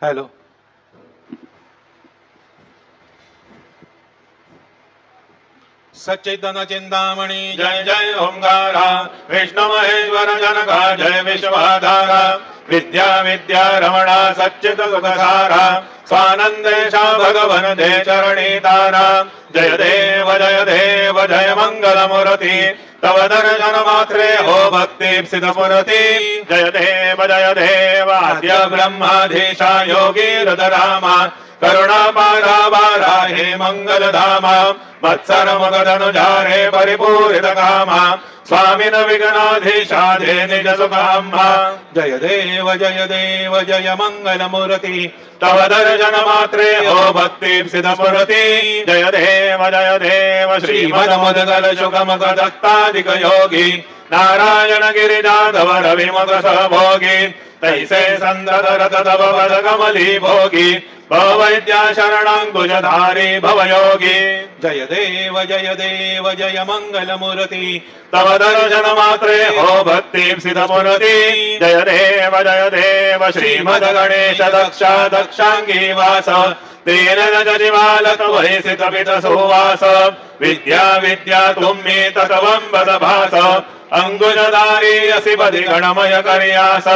Hello. सच्चिदन Chintamani जय जय ओंकारा विष्णु महेश्वर जनका जय विश्वाधारा विद्या विद्या रमणा सच्चिद सुखसारा स्वानंदेशा भगवन दे चरणी तारा जय देव जय मंगल मूर्ति तव दर्शन मात्रे हो भक्ति सिद्ध स्फुरति जय देव आद्य ब्रह्माधीशा योगी रुद्रामा करुणा पारा बारा हे मंगल धामा मत्सर मगधनुजारे परिपूरित कामा स्वामिन विघ्नाधीशा दे निज सुखाम्हा जय देव जय मंगल मूर्ति तव दर्शन मात्रे हो भक्ति सिद्ध स्फुरति जय देव श्रीमद मुद्गल शुकमक दत्तादिक योगी नारायण गिरिजाधव रविमुख सहभोगी तैसे संदरत तव पद कमली भोगी भवैद्या शरणांकुशधारी भवयोगी जय देव जय मंगल मूर्ति तव दर्शन मात्रे हो भक्ति सिद्ध स्फुरति जय देव श्रीमद गणेश दक्षा दक्षांगी वास तेन जिवालक वैसित पित सुवास विद्या विद्या तुम्ही तत्वं बद भास अंकुशधारी असि पदि गणमय कर्यास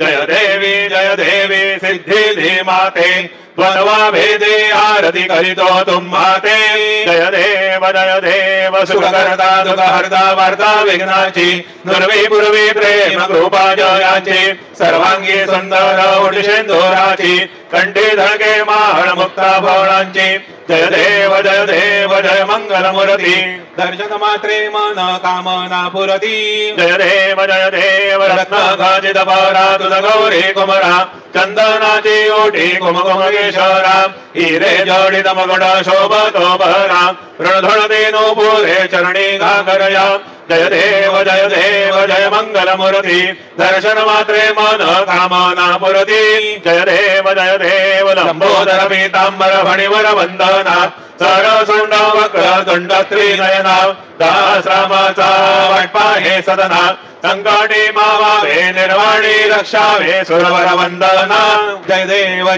जय देवी सिद्धि धीमाते त्वनवा भेदे आरती करितो तुम्हाते जय देव सुखकर्ता दुःखहर्ता वार्ता विघ्नाची नुर्वी पूर्वी प्रेम कृपा जयाची सर्वांगी सुंदर उडिशेंदुराची कंठी धडके माहळ मुक्ता भवनांची जय देव जय मंगल मूर्ति दर्शन मात्रे मन कामना पुरती जय देव रत्न खचित परा तुझ गौरी कुमरा चंदनाची ओटी कुमकुमगेश्वरा हिरे जडित मगड शोभतो भरा रणधुळते नूपुरे चरणी घाकरया जय देव जय मंगल मूर्ति दर्शन मात्रे मन कामना पुरती जय देव लंबोदर पीतांबर फणिवर वंदना सरसुंड वक्र तुंड त्रिनयना दासरामाचा वाटपा हे सदना संकटी मावावे निर्वाणी रक्षावे सुरवर वंदना जय देव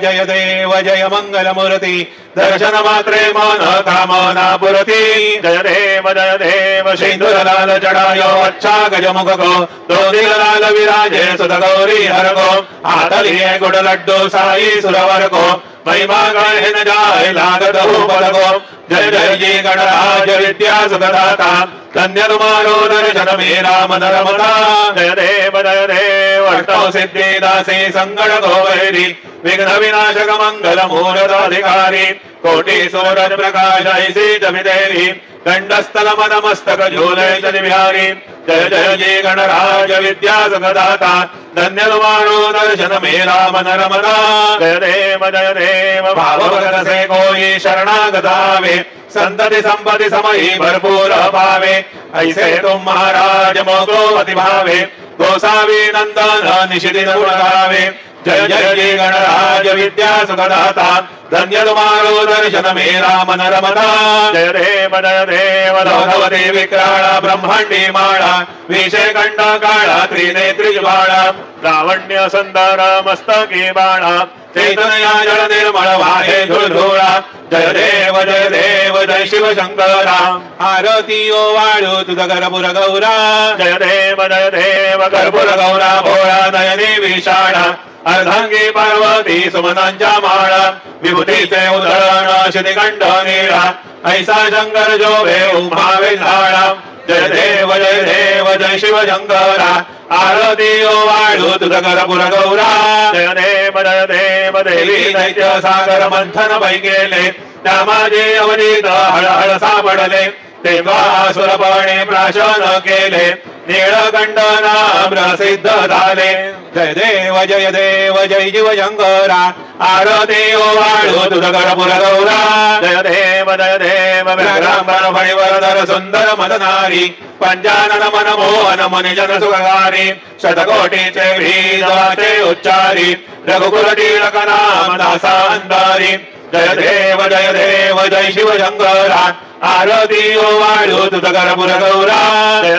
जय मंगल मूर्ति दर्शन मात्रे मन कामना पुरती जय देव सिंदूर लाल चढ़ायो अच्छा गजमुख को दो दिल लाल विराजे सुत गौरी हर को हाथ लिए गुड़ लड्डू साई सुरवर को महिमा गाहे न जाए लागत हो पद को जय जी गणराज विद्या सुखदाता धन्य तुम्हारो दर्शन मेरा मन रमता जय देव अष्टौ सिद्धि दासी संगण गोवैरी विघ्न विनाशक मंगल मूर्धाधिकारी कोटि सूरज प्रकाश ऐसी जमिदेवी दंडस्थल मन मस्तक झूले शनि बिहारी जय जी गणराज विद्या सुखदाता धन्य तुम्हारो दर्शन मेरा मन रमता जय देव भाव भगत से कोई शरणागत आवे संतति संपत्ति समयी भरपूर पावे ऐसे तुम महाराज मोगो अति भावे गोसावी नंदन निशिदिन गुण गावे जय जी गणराज विद्या सुखदाता धन्य तुम्हारो दर्शन मेरा मन रमता जय देव भगवती विक्राळा ब्रह्मांडी माळा विषय कंठ काळा त्रिनेत्री ज्वाळा लावण्य सुंदर मस्तकी बाळा चैतन्या जल निर्मळ वाहे धुळधुळा जय देव जय शिव शंकरा आरती ओ वाळू तुझ कर्पूर गौरा जय देव कर्पूर गौरा भोळा नयनी विशाळा अर्धांगी पार्वती सुमनांच्या माळा विभूतीचे उधळण शितिकंठ नीळा ऐसा शंकर जोभे उमावे झाळा जय देव जय शिव शंकरा आरती ओ वाळू तुझ कर्पूर गौरा जय देव देवी दैत्य सागर मंथन पै गेले त्या माझे अवनीत हळहळ सापडले तेव्हा सुरपणे प्राशन केले नीळकंठ नाम प्रसिद्ध झाले जय देव जय शिव शंकरा आरती ओ वाळू तुझ कर्पूर गौरा जय देव व्याघ्रांबर फणिवरधर सुंदर मदनारी पंचानन मन मोहन मुनिजन सुखकारी शतकोटीचे भीजाचे उच्चारी रघुकुल टिळक नाम दासांधारी जय देव जय शिव शंकरा आरती ओवाळू तुझ करपुर गौरा जय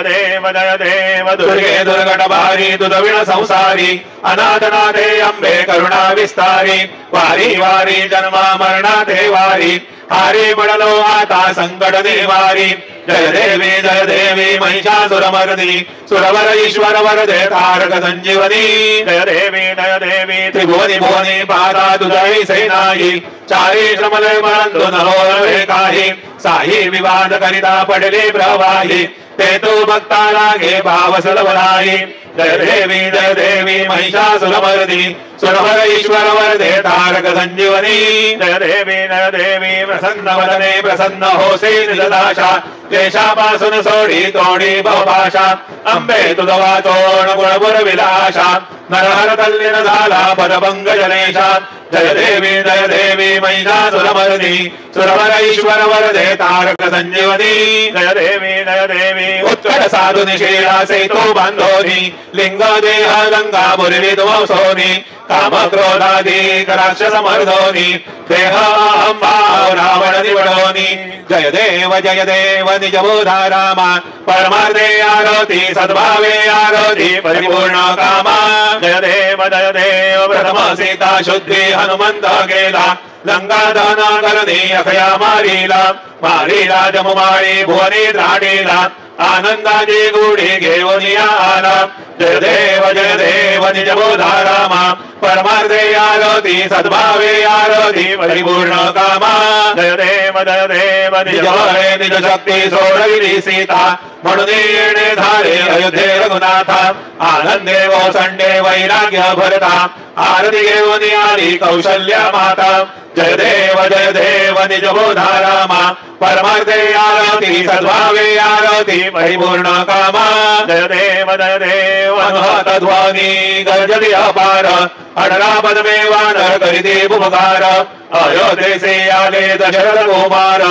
देव दुर्गे दुर्गट भारी तुझ विण संसारी अनाथनाथे अंबे करुणा विस्तारी वारी वारी जन्मा मरणाथे वारी हारी पडलो आता संकट निवारी जय देवी महिषासुरमर्दिनी सुरवर ईश्वर वरदे तारक संजीवनी जय देवी त्रिभुवनी भुवनी पाता तुझी सेनाई चारी श्रमले मरंदो नहोरवे काही साही विवाद करिता पडले प्रवाही ते तो भक्ता लागे भाव सलवलाई जय देवी महिषासुरमर्दिनी सुरवर ईश्वर वरदे तारक संजीवनी जय देवी प्रसन्न वदने प्रसन्न होसे निजदाशा केशापासून सोडी तोडी बहुभाषा अंबे तुझ वाचोण गुणपुर विलाशा नरहर तल्लीन झाला पदभंग जनेशा जय देवी महिषासुरमर्दिनी सुरवर ईश्वर वरदे तारक संजीवनी जय देवी उत्कट साधु निषेधा सेतो बांधोनी लिंग देह गंगा मुरली सोनी काम क्रोधादी राक्षस मर्दोनी देह भाव रावण निवडोनी जय देव निज बोधा रामा परमार्थे आरती सद्भावे आरती परिपूर्ण कामा जय देव प्रथम सीता शुद्धी हनुमंत गेला लंका दाना करणे अखया मारीला जमुमाळी भुवनी द्राडीला आनंदाची गुढी घेऊन आला जय देव निज बोधा रामा परमार्थे आरती सद्भावे आरती परिपूर्ण कामा जय देव निज शक्ती सोडविली सीता म्हणून येणे धारे अयोध्ये रघुनाथा आनंदे ओसंडे वैराग्य भरता आरती घेऊन आली कौशल्या माता जय देव निज बोधा रामा परमार्थे आरती सद्भावे आरती परिपूर्ण कामा जय देव ध्वनी गर्जति अपार अडरा पदमे वानर करिते उपकार अयोध्येसे आले दशरथ कुमार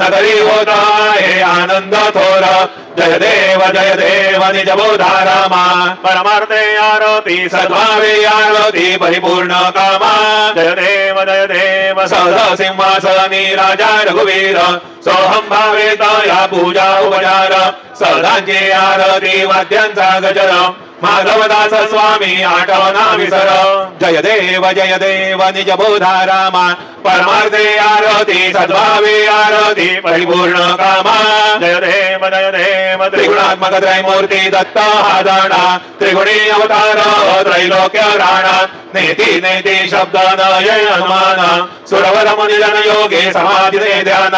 नगरी होता हे आनंद थोर जय देव निज बोधा रामा परमार्थे आरती सद्भावे आरती परिपूर्ण कामा जय देव सदा सिंहासनी राजा रघुवीर सोहम भावे या पूजा उपचार सदांची आरती वाद्यांचा गजर माधवदास स्वामी आठवना विसर जय देव निज बोधा रामा परमार्थे आरती सद्भावे आरती परिपूर्ण कामा जय देव त्रिगुणात्मक त्रैमूर्ती दत्त हा दाणा त्रिगुणी अवतार त्रैलोक्य राणा नेती शब्द नय हनुमान सुरवर मुनिजन योगे समाधी ध्यान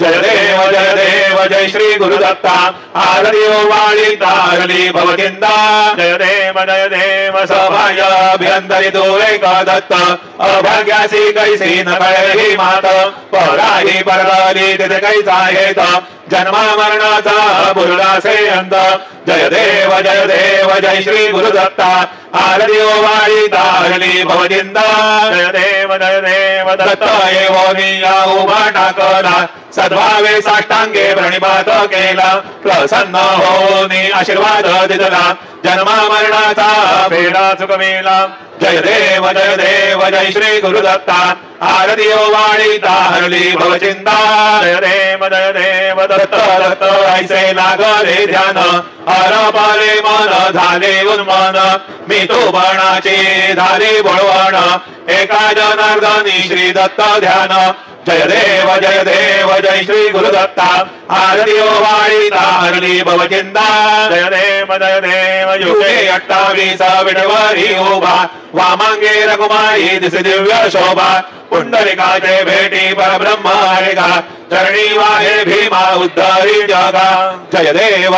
जय देव जय श्री गुरुदत्ता आरती ओवाळी तारली भवकिंदा जय देव सभाय अभ्यंतरी तो एक दत्त अभाग्यासी कैसी न कळही मात पराही परली तिथे कैसा हेत जन्मा मरणाचा बुरडासे अंत जय देव जय श्री गुरुदत्ता आरती ओवाळी तारली भवजिंदा जय देव दत्त एवोनिया उभा टाकला सद्भावे साष्टांगे प्रणिपात केला प्रसन्न होनी आशीर्वाद दिला जन्मा मरणाचा फेडा चुकविला जय देव जय श्री गुरुदत्ता आरती ओवाळी तारली भवचिंता जय देव दत्त ऐसे लागले ध्यान हरपाले मन झाले उन्मन मी तो बाणाचे धारे बळवण एका जनार्दनी श्री दत्त ध्यान जय देव जय श्री गुरुदत्ता आरती ओवाळी तारली भवचिंता जय देव युगे 28 विडवारी उभा वामांगे रघुमाई दिसे दिव्य शोभा पुंडलिकाचे भेटी परब्रह्म हरिका चरणी वाहे भीमा उद्धरी जगा जय देव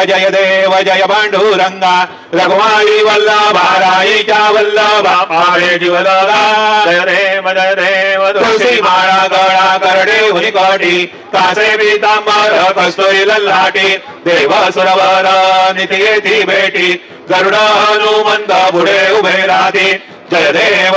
जय पांडुरंगा रघुमाई वल्लभा राईच्या वल्लभा पाळे जीवलगा जय देव तुळशी माळा गळा करडे उनिकोटी कासे पीतांबर कस्तुरी लल्लाटी देव सुरवर निती येती भेटी गरुड हनुमंत पुढे उभे राहती जय देव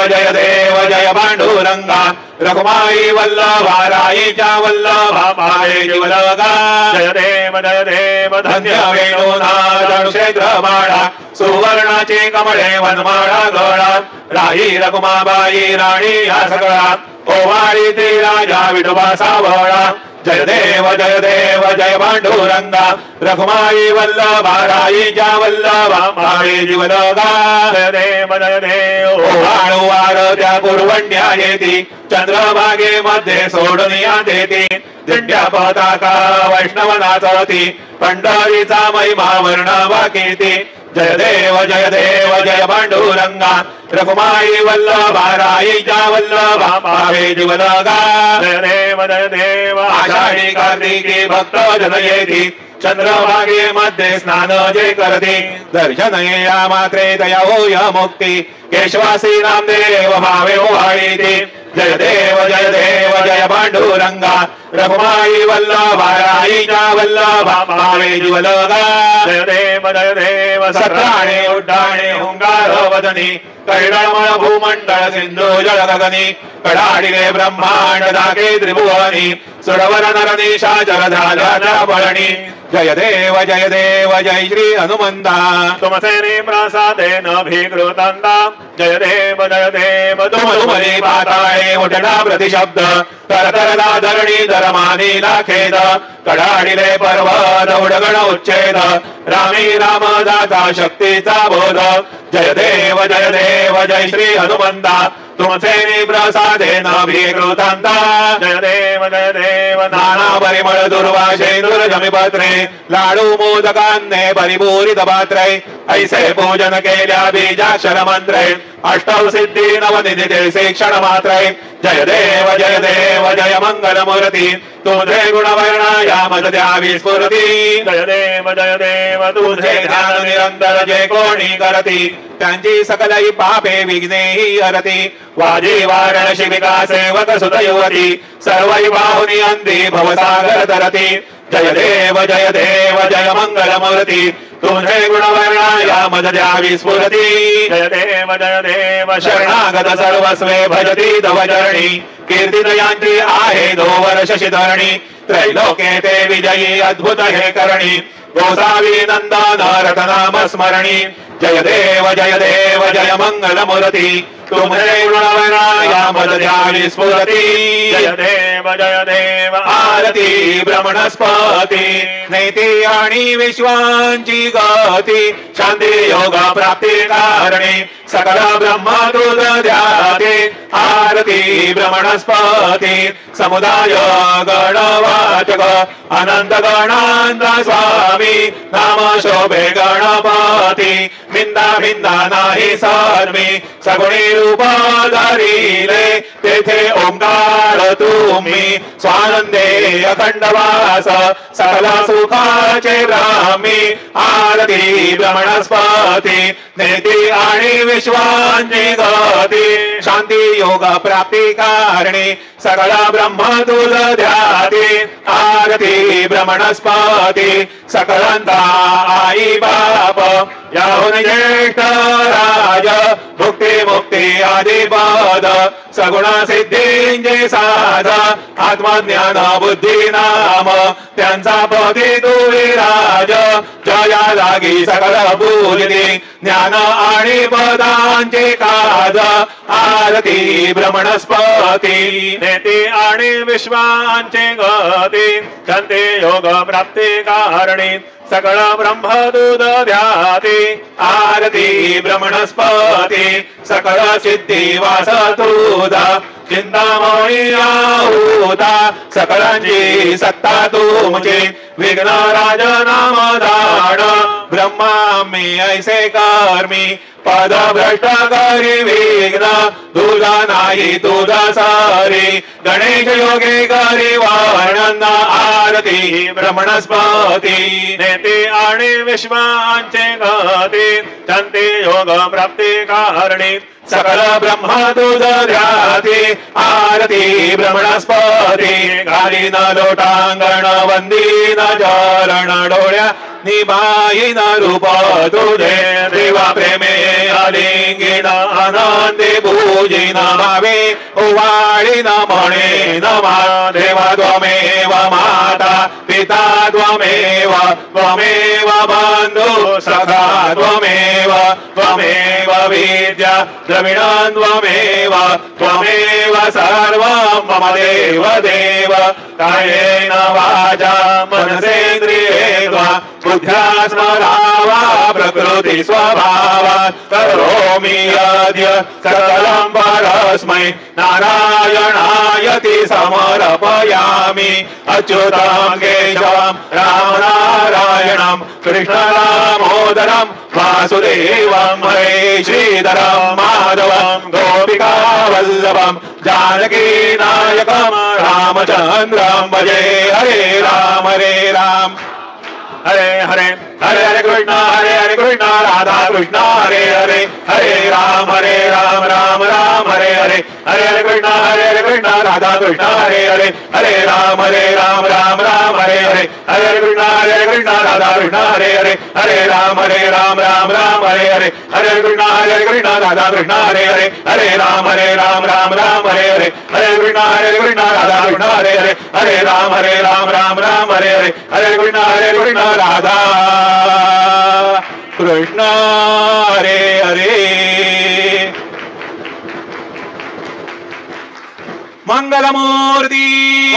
जय पांडुरंगा रघुमाई वल्लभा राईच्या वल्लभा माये जीवलगा जय देव धन्य वेणुनाद क्षेत्र माळा सुवर्णाची कमळे वनमाळा गळा राही रघुमाबाई राणी या सगळा ओवाळी ती राजा विठोबा सावळा जय देव जय पांडुरंगा रघुमाई वल्लभा राईच्या वल्लभा माये जीवलगा जय देव ओवाळू वार त्या कुरवंड्या येती चंद्रभागे मध्ये सोडून या देती दिंड्या पताका वैष्णव नाचती पंढरीचा महिमा वर्णवा कीर्ती जय देव जय पांडुरंगा रघुमाई वल्लभा राईच्या वल्लभा माये जीवलगा जय देव आषाढी कार्तिकी भक्त जन येती चंद्रभागे मध्ये स्नान जे करते दर्शन या मात्रे दया होय मुक्ती केशवासी नामदेव भावे ओवाळीती जय देव जय पांडुरंगा रघुमाई वल्लभा राईच्या वल्लभा माये जीवलगा जय देव सत्राणे उड्डाणे हुंगार वदनी कैलामळ भूमंडळ सिंधू जळ गगनी कडाडिले ब्रह्मांड दाके त्रिभुवनी सुरवर नरनीशा जलधारा बळणी जय देव जय श्री हनुमंता तुमसेने प्रसादेन भीकृतंदा जय देव तुमरी पाताळे उठणा प्रतिशब्द तरतरला धरणी धर्मानीला खेद कडाडिले पर्वत उडगण उच्छेद रामी रामदाता शक्तीचा बोध जय देव जय श्री हनुमंता तुमसेने प्रसादेन भीकृतंदा जय देव नाना परिमळ दुर्वाशे दुर्जमिपत्रे लाडू मोदकान्ने परिपूरित पात्रे ऐसे पूजन केल्या बीजाक्षर मंत्रे अष्टौ सिद्धी नवनिधी शिक्षण मात्रे जय देव जय मंगल मूर्ती तुझे गुणवर्णा या मद द्यावी स्फूर्ती जय देव तुझे ध्यान निरंतर जे कोणी करती त्यांची सकलही पापे विघ्नेही हरती वाजी वारणशी विका सेवक सुतयुवती सर्वै बाहुनी अंधी भवसागर तरती जय देव जय मंगल मूर्ती तुझे गुणवर्णा या मद द्यावी स्फूर्ती जय देव शरणागत सर्वस्वे भजती दवचरणी कीर्तित यांची आहे 2 वर्ष शिधरणी त्रैलोके ते विजयी अद्भुत हे करणी गोसावी नंदन रतनाम स्मरणी जय देव जय मंगल मूर्ती तुमरे गुणवर्णा या मद द्यावी स्फूर्ती जय देव आरती ब्रह्मणस्पती नेती आणि विश्वांची गती शांती योग प्राप्ती कारणी सकल ब्रह्म दूध ध्याते आरती ब्रह्मणस्पती समुदाय गणवाचक अनंत गणांत स्वामी नाम शोभे गणपती मिंदा नाही सर्मी सगुणी रूप धरिले तेथे ओंकार तुम्ही स्वानंदे अखंड वास सकल सुखाचे ब्राह्मी आरती ब्रह्मणस्पती नेती आणि विश्वांची गती शांती योग प्राप्ती कारणी सकल ब्रह्म तुझ ध्याती आरती ब्रह्मणस्पती सकलंता आई बाप याहून ज्येष्ठ राज भुक्ती मुक्ती आदी पद सगुण सिद्धींचे साध आत्मज्ञान बुद्धी नाम त्यांचा पदी तू विराज जया जागी सकल पूजिती ज्ञान आणि पदांचे काज आरती ब्रह्मणस्पती नेती आणि विश्वांचे गती शांती योग प्राप्ती कारणी सकळ ब्रह्म दूध ध्याती आरती ब्रह्मणस्पती सकळ सिद्धी वास तुझा चिंतामणी आहुता सकळांची सत्ता तुमची विघ्न राज नाम दान ब्रह्मा मी ऐसे कर्मी पद भ्रष्ट करी विघ्न तुझा नाही तुझा सारी गणेश योगे करी वर्णन आरती ब्रह्मणस्पती नेती आणि विश्वांचे गती शांती योग प्राप्ती कारणी सकल ब्रह्म तुझ ध्याती आरती ब्रह्मणस्पती घाली न लोटांगण वंदी न चरण डोळ्या निभाईन रूप तुझे देवा प्रेमे अलिंगिन आनंदे पूजिन भावे उवाळीन म्हणे नमा देवा त्वमेव माता पिता त्वमेव त्वमेव बंधु सखा त्वमेव त्वमेव विद्या द्रविणं त्वमेव त्वमेव सर्वं मम देव देव कायेन वाचा मनसेन्द्रिये वा बुद्ध्या स्मरावा प्रकृति स्वभावात् करोमि अद्य सकलं परस्मै नारायणायति समर्पयामि अच्युतं केशवं राम नारायणं कृष्ण दामोदरं वासुदेवं हरे श्रीधरं माधवं गोपिका वल्लभं जानकी नायकं रामचन्द्रं भजे हरे राम हरे हरे हरे हरे कृष्ण राधा कृष्ण हरे हरे हरे राम राम राम हरे हरे हरे हरे कृष्ण राधा कृष्ण हरे हरे हरे राम राम राम हरे हरे हरे कृष्ण राधा कृष्ण हरे हरे हरे राम राम राम हरे हरे हरे कृष्ण राधा कृष्ण हरे हरे हरे राम राम हरे हरे हरे कृष्ण राधा कृष्ण हरे हरे हरे राम राम हरे हरे हरे कृष्ण राधा कृष्ण हरे हरे मंगलमूर्ति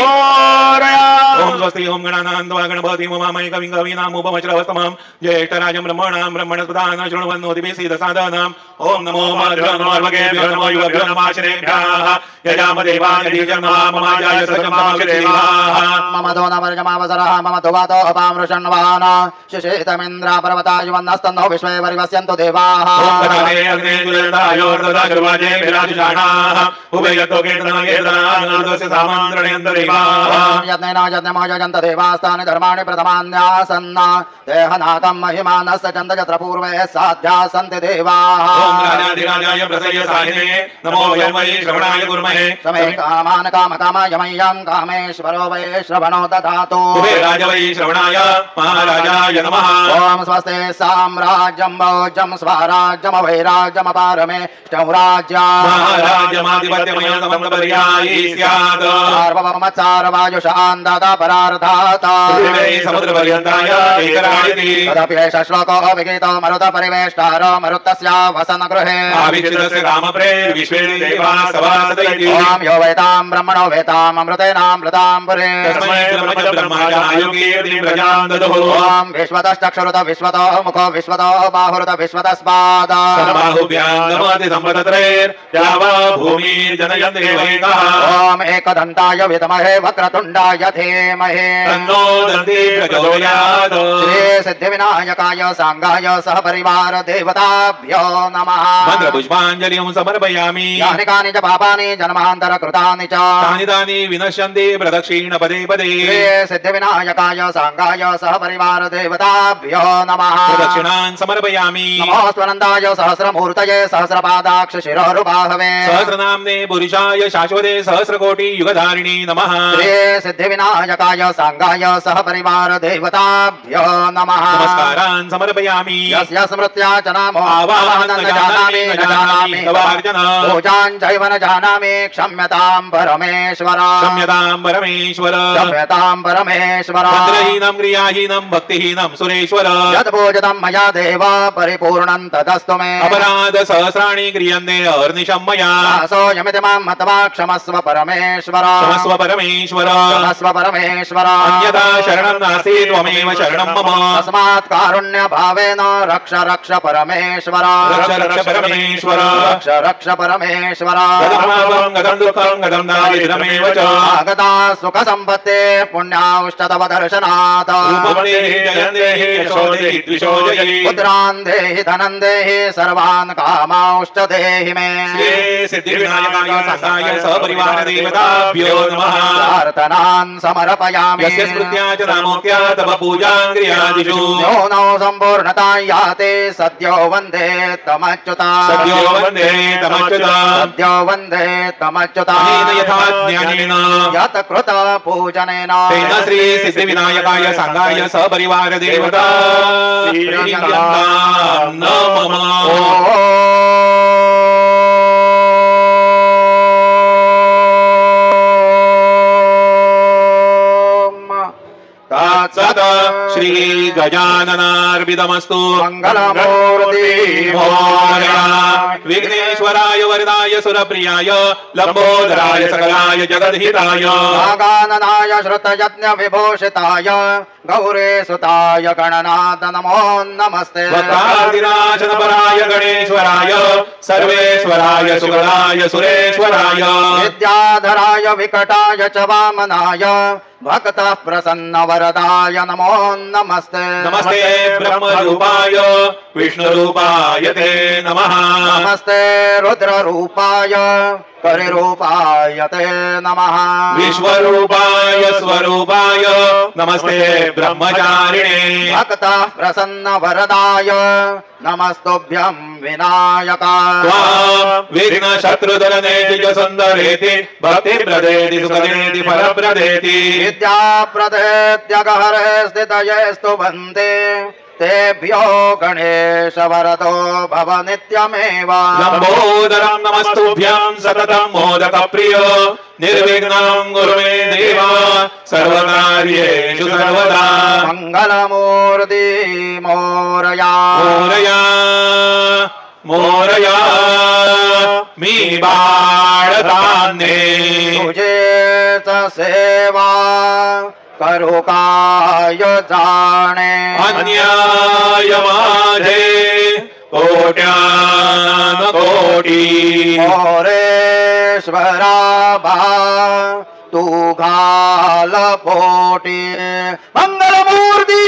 ओम स्वस्ति ओम गणानान्त्वा गणपति ममामय कविं कवीनामुपमश्रवस्तमं ज्येष्ठराजं ब्रह्मणां ब्रह्मणस्पदानं शृण्वन्नोतिभिः ओम नमो माधवाभ्यो नमो युगभ्यो नमः श्रेभ्यः यजाम देवाय दीर्घन्मः ममाजाय सचमाक्षदेवाः मम दो नवर्जमावसरः मम दुवातो अपामृषण्वान शिशेतमिन्द्रा पर्वतायुवन्नस्तन्नो विश्वे परिवस्यन्तु देवाः ओम गताने अग्ने जुलदायोर्ददा गर्वाजे विराजशाणाः उभयतो केतनागेतनानन्दस्य सामान्त्रणयन्तदेवाः यज्ञेन यज्ञमोजन्त देवास्तानि धर्माणि प्रथमान्यासन्न देहनाथं महिमानस्य चन्द यत्र पूर्वे साध्या सन्ति देवाः ओम राजाधिराजाय प्रसय्य साहिने नमो यमये श्रवणाय गुर्महे समे कामान् कामकामाय मह्यं कामेश्वरो वै श्रवणो दधातु कुबेराय वै श्रवणाय महाराजाय नमः ओम स्वस्ति साम्राज्यं भोज्यं स्वराज्यं वैराज्यं पारमेष्टं राज्यं महाराज्यमाधिपत्यमयं समन्तपर्यायी स्यात् सार्वभौमचारवायुषान्ददा परार्थात् पृथिवी समुद्रपर्यन्ताय एकरायति तदपि एष श्लोको विगीतो मरुतपरिवेष्टारो मरुतस्य वसनगृहे आविचितस्य कामप्रेर्विश्वे देवाः सभासदयति ओम यो वेतां ब्रह्मणो वेताम् अमृतेनामृतां पुरे तस्मै ब्रह्मचायुगीर्तिं प्रजां ददुः ओम विश्वतश्चक्षुरुत विश्वतो मुखो विश्वतो बाहुरुत विश्वतस्पाद बाहुभ्यां नमति सम्पतत्रैर्यावा भूमिर्जनयन् देवैकः ओम एकदन्ताय विद्महे वक्रतुण्डाय धीमहि तन्नो दन्ति प्रचोदयात् श्री सिद्धिविनायकाय सांगाय सह परिवार देवताभ्यो नमः मन्त्रपुष्पाञ्जलिं समर्पयामि यानि कानि च पापानि जन्मान्तर कृतानि च तानि तानि विनश्यन्ति प्रदक्षिण पदे पदे श्री सिद्धिविनायकाय सांगाय सह परिवार देवताभ्यो नमः प्रदक्षिणान् समर्पयामि नमोऽस्त्वनन्दाय सहस्रमूर्तये सहस्रपादाक्ष शिरोरुबाहवे सहस्रनाम्ने पुरुषाय शाश्वते सहस्रकोटि युगधारिणे नमः श्री सिद्धिविनायकाय सांगाय सह परिवार देवताभ्यो नमः नमस्कारान् समर्पयामि यस्य स्मृत्या च नामो आवाहनं न जानामि तवार्चन पूजां चैव न जानामि क्षम्यतां परमेश्वर क्षम्यतां परमेश्वर क्षम्यतां परमेश्वर मन्त्रहीनं क्रियाहीनं भक्तिहीनं सुरेश्वर यत् पूजितं मया देव परिपूर्णं तदस्तु मे अपराध सहस्राणि क्रियन्ते अहर्निशं मया दासोऽयमिति मां मत्वा क्षमस्व परमेश्वर क्षमस्व परमेश्वर क्षमस्व परमेश्वर अन्यथा शरणं नास्ति त्वमेव शरणं मम तस्मात् कारुण्य भावेन रक्ष रक्ष परमेश्वर रक्ष रक्ष परमेश्वर रक्ष रक्ष परमेश्वर गतं पापं गतं दुःखं गतं दारिद्र्यमेव च आगता सुख संपत्ते पुण्याश्च तव दर्शनात् रूपं देहि जयं देहि यशो देहि द्विषो जयि पुत्रान् देहि धनं देहि सर्वान् कामांश्च देहि मे श्री सिद्धिविनायकाय सांगाय सपरिवार देवताभ्यो नमः प्रार्थनान् समर्पयामि समर्पयामि यस्य स्मृत्या च नामोक्त्या तव पूजां क्रियादिषु न्यूनौ सम्पूर्णता याते सद्यो वन्दे तमच्युता सद्यो वन्दे तमच्युता सद्यो वन्दे तमच्युता अनेन यथा ज्ञानेन यत् कृत पूजनेन तेन श्री सिद्धिविनायकाय सांगाय सपरिवार देवता श्रीयन्तां नमः तत्सत् श्री गजाननार्पितमस्तु मंगलमूर्ति मोरया विघ्नेश्वराय वरदाय सुरप्रियाय लंबोदराय सकलाय जगद्हिताय नागाननाय श्रुतयज्ञ विभूषिताय गौरीसुताय गणनाथ नमो नमस्ते वक्रादिनाशनपराय गणेश्वराय सर्वेश्वराय सुगणाय सुरेश्वराय विद्याधराय विकटाय च वामनाय भक्त प्रसन्न वरदाय नमो नमस्ते नमस्ते ब्रह्मरूपाय विष्णुरूपाय ते नमः नमस्ते रुद्ररूपाय परिरूपाय ते नमः विश्वरूपाय स्वरूपाय नमस्ते ब्रह्मचारिणे भक्त प्रसन्न वरदाय नमस्तुभ्यं विनायका विघ्न शत्रुदलने सुंदरेति भक्ति प्रदेति सुखदेति फलप्रदेति विद्या प्रदेत्यगहरे स्थितये स्तुवन्ते तेभ्यो गणेश वरदो भव नित्यमेव लंबोदरं नमस्तुभ्यं सततं मोदक प्रियो निर्विघ्नं कुरु मे देव सर्वकार्येषु सर्वदा मंगलमूर्ति मोरया मोरया मोरया मी बाळतान्ने तुझेच सेवा करू काय जाणे अन्याय माझे कोट्यान कोटी मोरेश्वरा बा तू घाल पोटी मंगलमूर्ती